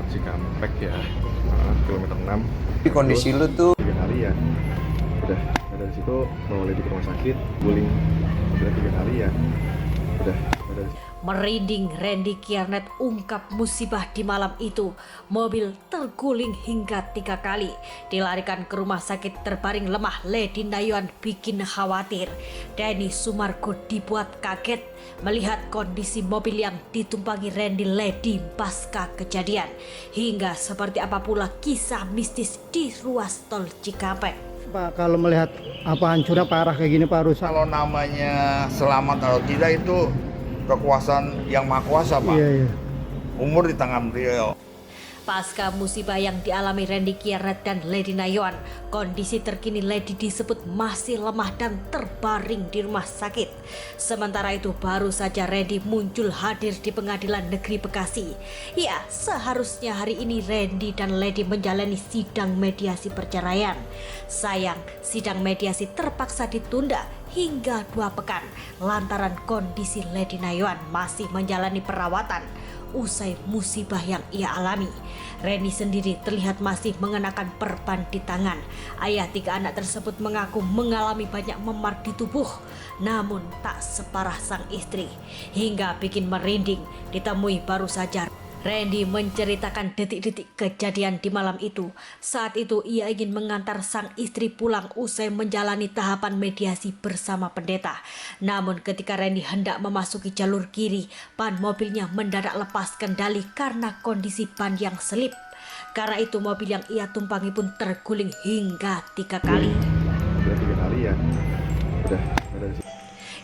Cikampek ya, kilometer 6. Di kondisi lu tuh 3 kali ya. Udah dari situ bawa Lady ke rumah sakit, guling udah 3 kali ya. Udah dari Merinding, Randy Kiarnet ungkap musibah di malam itu. Mobil terguling hingga 3 kali. Dilarikan ke rumah sakit terbaring lemah. Lady Nayuan bikin khawatir. Denny Sumargo dibuat kaget melihat kondisi mobil yang ditumpangi Randy Lady pasca kejadian. Hingga seperti apa pula kisah mistis di ruas tol Cikampek. Pak, kalau melihat apa hancurnya parah kayak gini Pak, rusak. Kalau namanya selamat atau tidak itu kekuasaan yang maha kuasa, Pak. Iya. Umur di tangan beliau. Pasca musibah yang dialami Randy Kiarnet dan Lady Nayuan, kondisi terkini Lady disebut masih lemah dan terbaring di rumah sakit. Sementara itu baru saja Randy muncul hadir di Pengadilan Negeri Bekasi. Ya, seharusnya hari ini Randy dan Lady menjalani sidang mediasi perceraian. Sayang, sidang mediasi terpaksa ditunda hingga 2 pekan lantaran kondisi Lady Nayuan masih menjalani perawatan usai musibah yang ia alami. Randy sendiri terlihat masih mengenakan perban di tangan. Ayah 3 anak tersebut mengaku mengalami banyak memar di tubuh, namun tak separah sang istri. Hingga bikin merinding, ditemui baru saja Randy menceritakan detik-detik kejadian di malam itu. Saat itu ia ingin mengantar sang istri pulang usai menjalani tahapan mediasi bersama pendeta. Namun ketika Randy hendak memasuki jalur kiri, ban mobilnya mendadak lepas kendali karena kondisi ban yang selip. Karena itu mobil yang ia tumpangi pun terguling hingga 3 kali. udah 3 kali ya. Udah dari situ.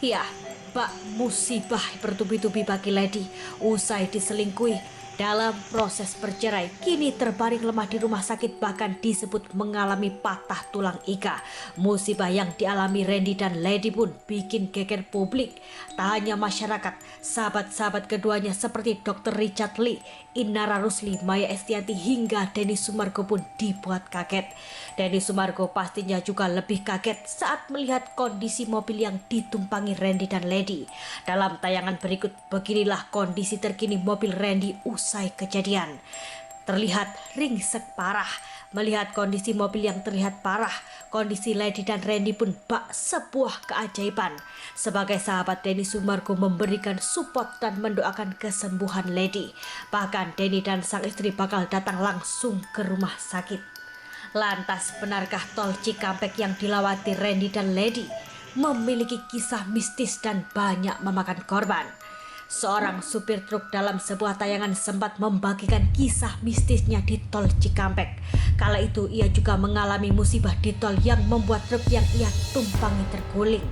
Ya, bak musibah bertubi-tubi bagi Lady usai diselingkuhi. Dalam proses bercerai, kini terbaring lemah di rumah sakit, bahkan disebut mengalami patah tulang ika. Musibah yang dialami Randy dan Lady pun bikin geger publik. Tak hanya masyarakat, sahabat-sahabat keduanya seperti Dr. Richard Lee, Inara Rusli, Maya Estianti hingga Denny Sumargo pun dibuat kaget. Denny Sumargo pastinya juga lebih kaget saat melihat kondisi mobil yang ditumpangi Randy dan Lady. Dalam tayangan berikut, beginilah kondisi terkini mobil Randy usai kejadian. Terlihat ringsek parah. Melihat kondisi mobil yang terlihat parah, kondisi Lady dan Randy pun bak sebuah keajaiban. Sebagai sahabat, Denny Sumargo memberikan support dan mendoakan kesembuhan Lady. Bahkan Denny dan sang istri bakal datang langsung ke rumah sakit. Lantas, benarkah tol Cikampek yang dilewati Randy dan Lady memiliki kisah mistis dan banyak memakan korban? Seorang supir truk dalam sebuah tayangan sempat membagikan kisah mistisnya di tol Cikampek. Kala itu ia juga mengalami musibah di tol yang membuat truk yang ia tumpangi terguling.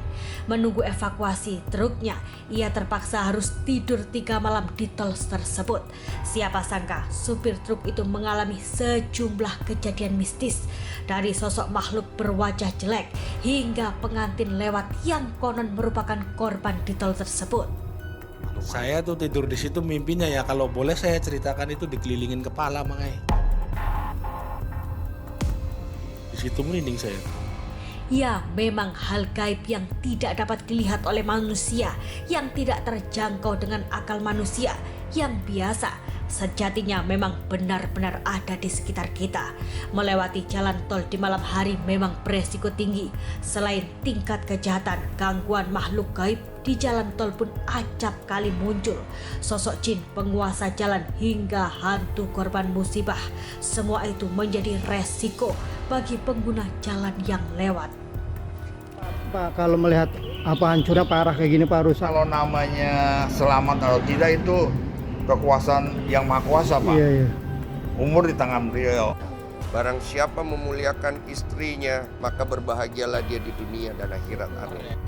Menunggu evakuasi truknya, ia terpaksa harus tidur 3 malam di tol tersebut. Siapa sangka supir truk itu mengalami sejumlah kejadian mistis, dari sosok makhluk berwajah jelek hingga pengantin lewat yang konon merupakan korban di tol tersebut. Saya tuh tidur di situ mimpinya ya, kalau boleh saya ceritakan itu dikelilingin kepala makanya. Di situ merinding saya. Ya, memang hal gaib yang tidak dapat dilihat oleh manusia, yang tidak terjangkau dengan akal manusia yang biasa. Sejatinya memang benar-benar ada di sekitar kita. Melewati jalan tol di malam hari memang beresiko tinggi. Selain tingkat kejahatan, gangguan makhluk gaib di jalan tol pun acap kali muncul. Sosok jin, penguasa jalan, hingga hantu korban musibah. Semua itu menjadi resiko bagi pengguna jalan yang lewat. Pak, kalau melihat apa hancurnya parah kayak gini Pak, rusak. Kalau namanya selamat atau tidak itu kekuasaan yang maha kuasa, Pak. Iya. Umur di tangan beliau. barang siapa memuliakan istrinya, maka berbahagialah dia di dunia dan akhirat. Amin.